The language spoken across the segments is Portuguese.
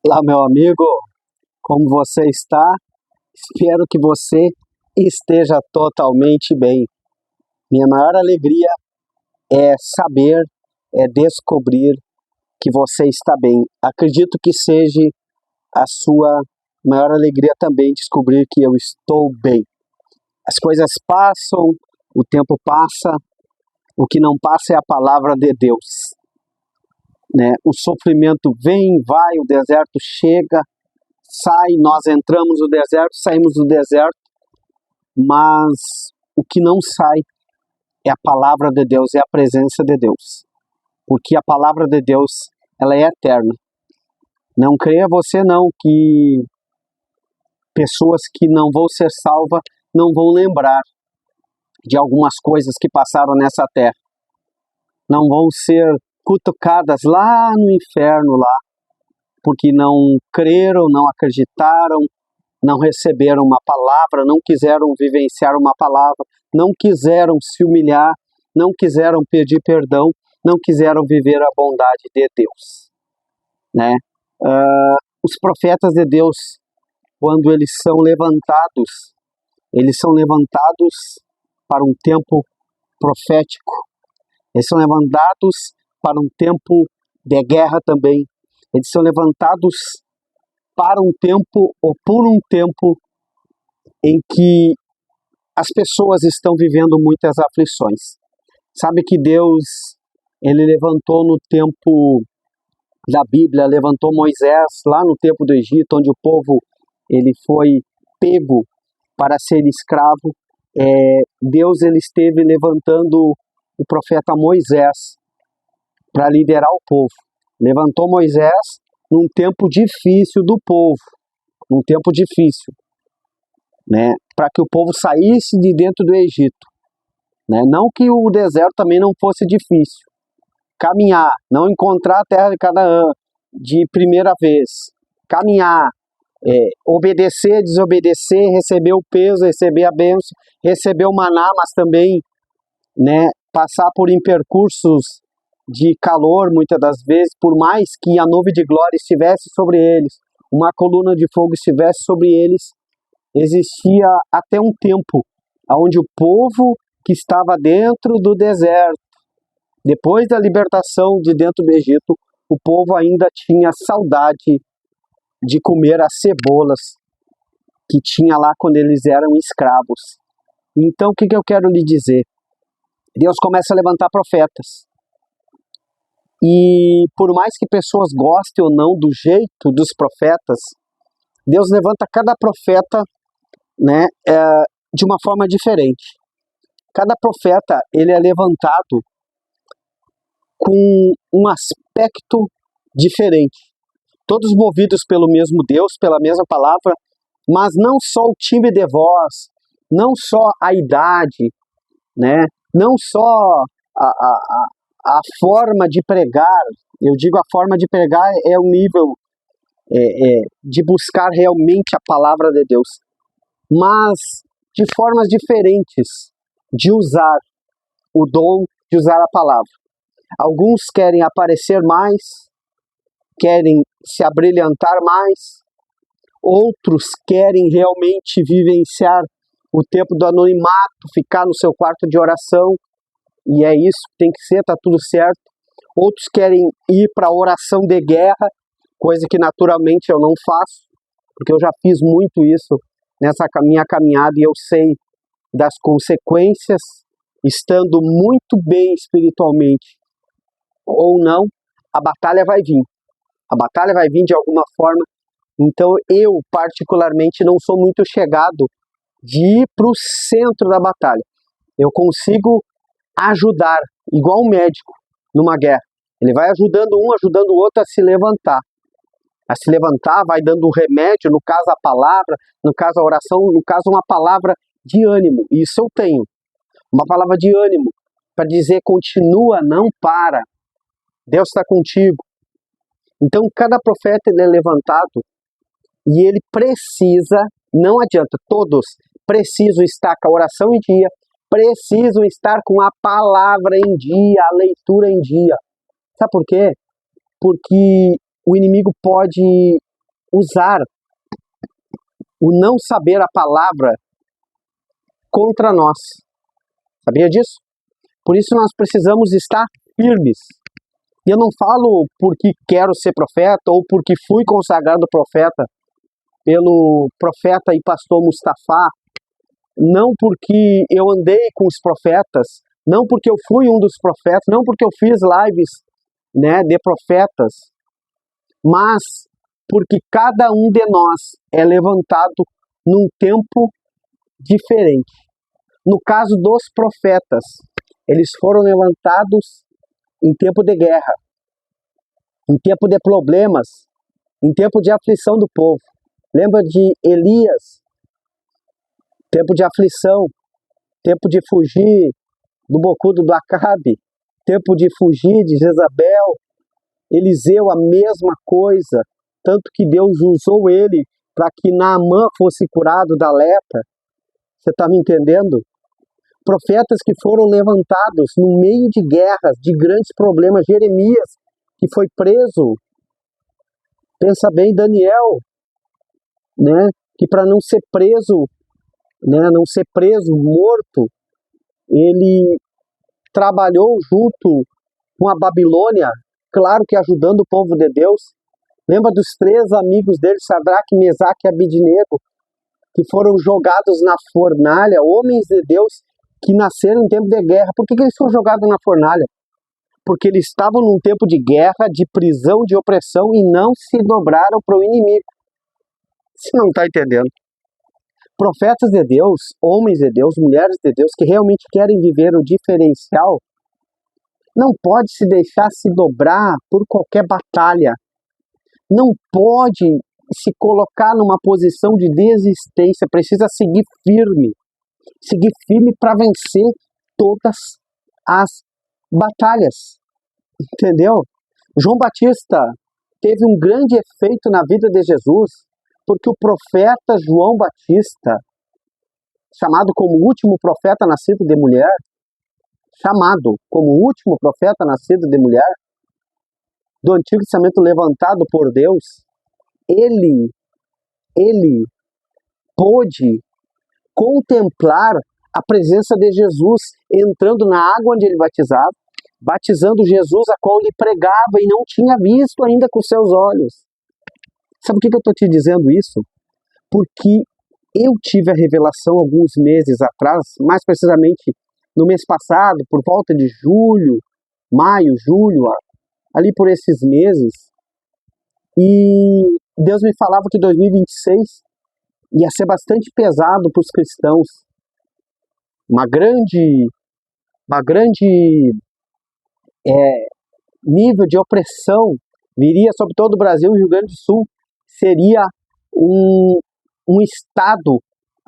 Olá, meu amigo, como você está? Espero que você esteja totalmente bem. Minha maior alegria é saber, é descobrir que você está bem. Acredito que seja a sua maior alegria também descobrir que eu estou bem. As coisas passam, o tempo passa, o que não passa é a palavra de Deus, né? O sofrimento vem, vai, o deserto chega, sai, nós entramos no deserto, saímos do deserto, mas o que não sai é a palavra de Deus, é a presença de Deus, porque a palavra de Deus, ela é eterna. Não creia você não que pessoas que não vão ser salvas não vão lembrar de algumas coisas que passaram nessa terra, não vão ser cutucadas lá no inferno, lá, porque não creram, não acreditaram, não receberam uma palavra, não quiseram vivenciar uma palavra, não quiseram se humilhar, não quiseram pedir perdão, não quiseram viver a bondade de Deus, né? Os profetas de Deus, quando eles são levantados para um tempo profético, eles são levantados para um tempo de guerra também, eles são levantados para um tempo ou por um tempo em que as pessoas estão vivendo muitas aflições. Sabe que Deus, ele levantou no tempo da Bíblia, levantou Moisés lá no tempo do Egito, onde o povo ele foi pego para ser escravo. Deus ele esteve levantando o profeta Moisés para liderar o povo. Levantou Moisés num tempo difícil do povo, num tempo difícil, né, para que o povo saísse de dentro do Egito, né? Não que o deserto também não fosse difícil, caminhar, não encontrar a terra de Canaã de primeira vez, caminhar, obedecer, desobedecer, receber o peso, receber a bênção, receber o maná, mas também, né, passar por percursos de calor, muitas das vezes, por mais que a nuvem de glória estivesse sobre eles, uma coluna de fogo estivesse sobre eles, existia até um tempo onde o povo que estava dentro do deserto, depois da libertação de dentro do Egito, o povo ainda tinha saudade de comer as cebolas que tinha lá quando eles eram escravos. Então, o que eu quero lhe dizer? Deus começa a levantar profetas. E por mais que pessoas gostem ou não do jeito dos profetas, Deus levanta cada profeta, né, de uma forma diferente. Cada profeta ele é levantado com um aspecto diferente. Todos movidos pelo mesmo Deus, pela mesma palavra, mas não só o timbre de voz, não só a idade, né, não só a forma de pregar. Eu digo a forma de pregar é o nível de buscar realmente a palavra de Deus, mas de formas diferentes de usar o dom, de usar a palavra. Alguns querem aparecer mais, querem se abrilhantar mais, outros querem realmente vivenciar o tempo do anonimato, ficar no seu quarto de oração, e é isso que tem que ser, tá tudo certo. Outros querem ir para a oração de guerra, coisa que naturalmente eu não faço, porque eu já fiz muito isso nessa minha caminhada e eu sei das consequências, estando muito bem espiritualmente ou não, a batalha vai vir. A batalha vai vir de alguma forma. Então eu particularmente não sou muito chegado de ir para o centro da batalha. Eu consigo ajudar, igual um médico numa guerra. Ele vai ajudando um, ajudando o outro a se levantar. A se levantar, vai dando um remédio, no caso a palavra, no caso a oração, no caso uma palavra de ânimo. Isso eu tenho. Uma palavra de ânimo para dizer continua, não para. Deus está contigo. Então cada profeta ele é levantado e ele precisa, não adianta, todos precisam estar com a oração em dia, precisam estar com a palavra em dia, a leitura em dia. Sabe por quê? Porque o inimigo pode usar o não saber a palavra contra nós. Sabia disso? Por isso nós precisamos estar firmes. E eu não falo porque quero ser profeta ou porque fui consagrado profeta pelo profeta e pastor Mustafa, não porque eu andei com os profetas, não porque eu fui um dos profetas, não porque eu fiz lives, né, de profetas, mas porque cada um de nós é levantado num tempo diferente. No caso dos profetas, eles foram levantados em tempo de guerra, em tempo de problemas, em tempo de aflição do povo. Lembra de Elias? Tempo de aflição, tempo de fugir do bocudo do Acabe, tempo de fugir de Jezabel. Eliseu, a mesma coisa, tanto que Deus usou ele para que Naamã fosse curado da lepra. Você está me entendendo? Profetas que foram levantados no meio de guerras, de grandes problemas. Jeremias, que foi preso. Pensa bem, Daniel, né? Que para não ser preso, né? Não ser preso, morto, ele trabalhou junto com a Babilônia, claro que ajudando o povo de Deus. Lembra dos 3 amigos dele, Sadraque, Mesaque e Abidnego, que foram jogados na fornalha, homens de Deus que nasceram em tempo de guerra. Por que eles foram jogados na fornalha? Porque eles estavam num tempo de guerra, de prisão, de opressão e não se dobraram para o inimigo. Você não está entendendo? Profetas de Deus, homens de Deus, mulheres de Deus que realmente querem viver o diferencial, não pode se deixar se dobrar por qualquer batalha. Não pode se colocar numa posição de desistência. Precisa seguir firme para vencer todas as batalhas. Entendeu? João Batista teve um grande efeito na vida de Jesus, porque o profeta João Batista, chamado como o último profeta nascido de mulher, do Antigo Testamento levantado por Deus, ele pôde contemplar a presença de Jesus entrando na água onde ele batizava, batizando Jesus, a qual ele pregava e não tinha visto ainda com seus olhos. Sabe por que eu estou te dizendo isso? Porque eu tive a revelação alguns meses atrás, mais precisamente no mês passado, por volta de maio, julho, ali por esses meses, e Deus me falava que 2026 ia ser bastante pesado para os cristãos. Uma grande nível de opressão viria sobre todo o Brasil e o Rio Grande do Sul. Seria um estado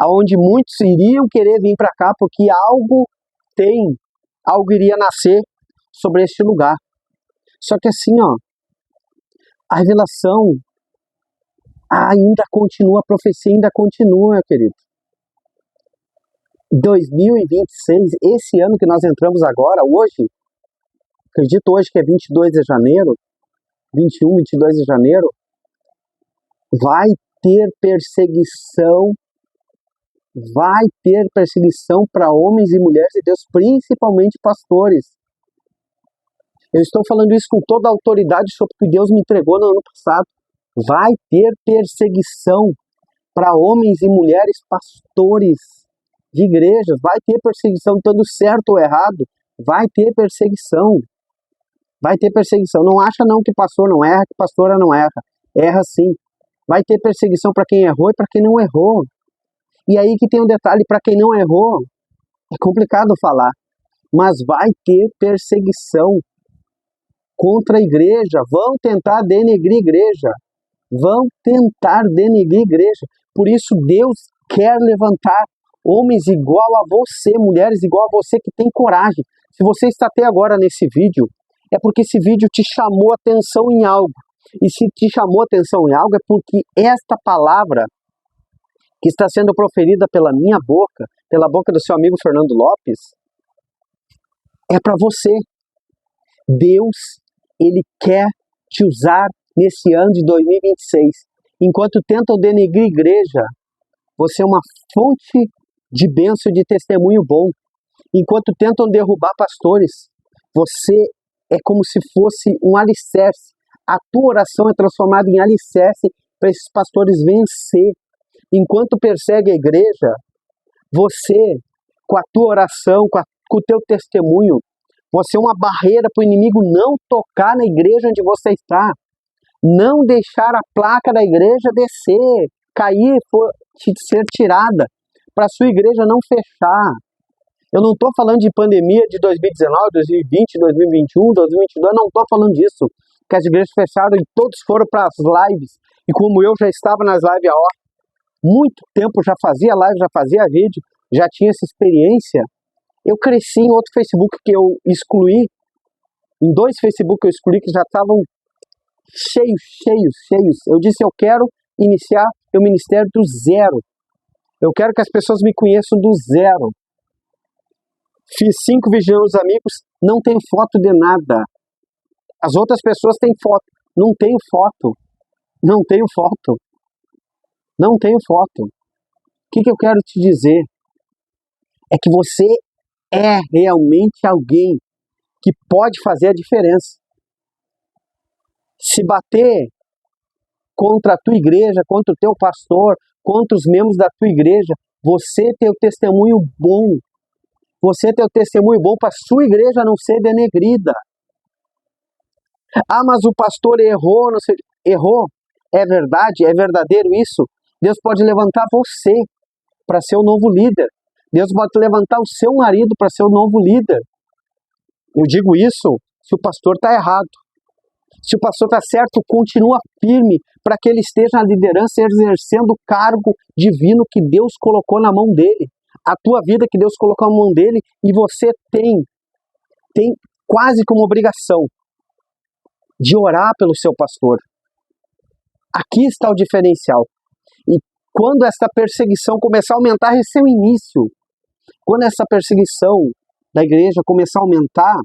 onde muitos iriam querer vir para cá, porque algo iria nascer sobre este lugar. Só que assim, a revelação ainda continua, a profecia ainda continua, meu querido. 2026, esse ano que nós entramos agora, hoje, acredito hoje que é 22 de janeiro, 21, 22 de janeiro, vai ter perseguição para homens e mulheres de Deus, principalmente pastores. Eu estou falando isso com toda a autoridade sobre o que Deus me entregou no ano passado. Vai ter perseguição para homens e mulheres pastores de igrejas. Vai ter perseguição, tanto certo ou errado. Vai ter perseguição. Vai ter perseguição. Não acha não que pastor não erra, que pastora não erra. Erra sim. Vai ter perseguição para quem errou e para quem não errou. E aí que tem um detalhe, para quem não errou, é complicado falar, mas vai ter perseguição contra a igreja. Vão tentar denegrir a igreja. Por isso Deus quer levantar homens igual a você, mulheres igual a você, que tem coragem. Se você está até agora nesse vídeo, é porque esse vídeo te chamou atenção em algo. E se te chamou atenção em algo, é porque esta palavra que está sendo proferida pela minha boca, pela boca do seu amigo Fernando Lopes, é para você. Deus, Ele quer te usar nesse ano de 2026. enquanto tentam denegrir a igreja, você é uma fonte de bênção, de testemunho bom. Enquanto tentam derrubar pastores, você é como se fosse um alicerce. A tua oração é transformada em alicerce para esses pastores vencer. Enquanto persegue a igreja, você, com a tua oração, com o teu testemunho, você é uma barreira para o inimigo não tocar na igreja onde você está. Não deixar a placa da igreja descer, cair, ser tirada, para a sua igreja não fechar. Eu não estou falando de pandemia de 2019, 2020, 2021, 2022, não estou falando disso. Que as igrejas fecharam e todos foram para as lives. E como eu já estava nas lives há muito tempo, já fazia live, já fazia vídeo, já tinha essa experiência, eu cresci em outro Facebook que eu excluí, em 2 Facebook que eu excluí que já estavam cheios. Eu disse, eu quero iniciar o ministério do zero. Eu quero que as pessoas me conheçam do zero. Fiz 5 vigilantes amigos, não tenho foto de nada. As outras pessoas têm foto. Não tenho foto. O que eu quero te dizer é que você é realmente alguém que pode fazer a diferença. Se bater contra a tua igreja, contra o teu pastor, contra os membros da tua igreja, você tem o testemunho bom. Você tem o testemunho bom para a sua igreja não ser denegrida. Ah, mas o pastor errou, não sei. Errou? É verdade? É verdadeiro isso? Deus pode levantar você para ser o novo líder. Deus pode levantar o seu marido para ser o novo líder. Eu digo isso se o pastor está errado. Se o pastor está certo, continua firme para que ele esteja na liderança exercendo o cargo divino que Deus colocou na mão dele. A tua vida que Deus colocou na mão dele e você tem quase como obrigação de orar pelo seu pastor. Aqui está o diferencial. E quando essa perseguição começar a aumentar, esse é o início. Quando essa perseguição da igreja começar a aumentar,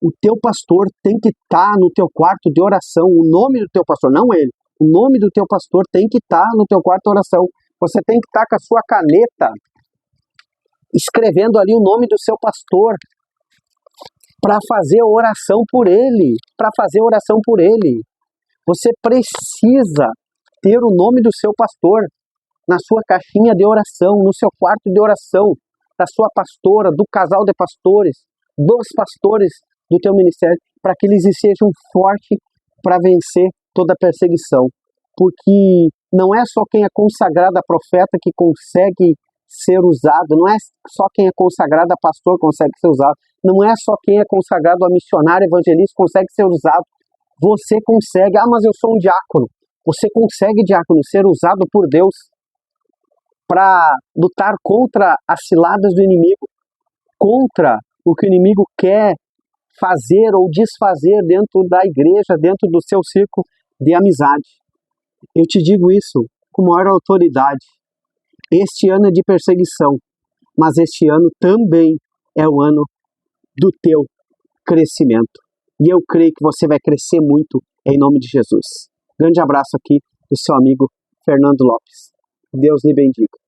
o teu pastor tem que estar no teu quarto de oração. O nome do teu pastor, não ele. O nome do teu pastor tem que estar no teu quarto de oração. Você tem que estar com a sua caneta escrevendo ali o nome do seu pastor para fazer oração por ele. Você precisa ter o nome do seu pastor na sua caixinha de oração, no seu quarto de oração, da sua pastora, do casal de pastores, dos pastores do teu ministério, para que eles sejam fortes para vencer toda a perseguição. Porque não é só quem é consagrado a profeta que consegue ser usado, não é só quem é consagrado a pastor que consegue ser usado, não é só quem é consagrado a missionário, evangelista que consegue ser usado. Você consegue, mas eu sou um diácono. Você consegue, diácono, ser usado por Deus para lutar contra as ciladas do inimigo, contra o que o inimigo quer fazer ou desfazer dentro da igreja, dentro do seu círculo de amizade. Eu te digo isso com maior autoridade. Este ano é de perseguição, mas este ano também é o ano do teu crescimento. E eu creio que você vai crescer muito em nome de Jesus. Grande abraço aqui do seu amigo Fernando Lopes. Deus lhe bendiga.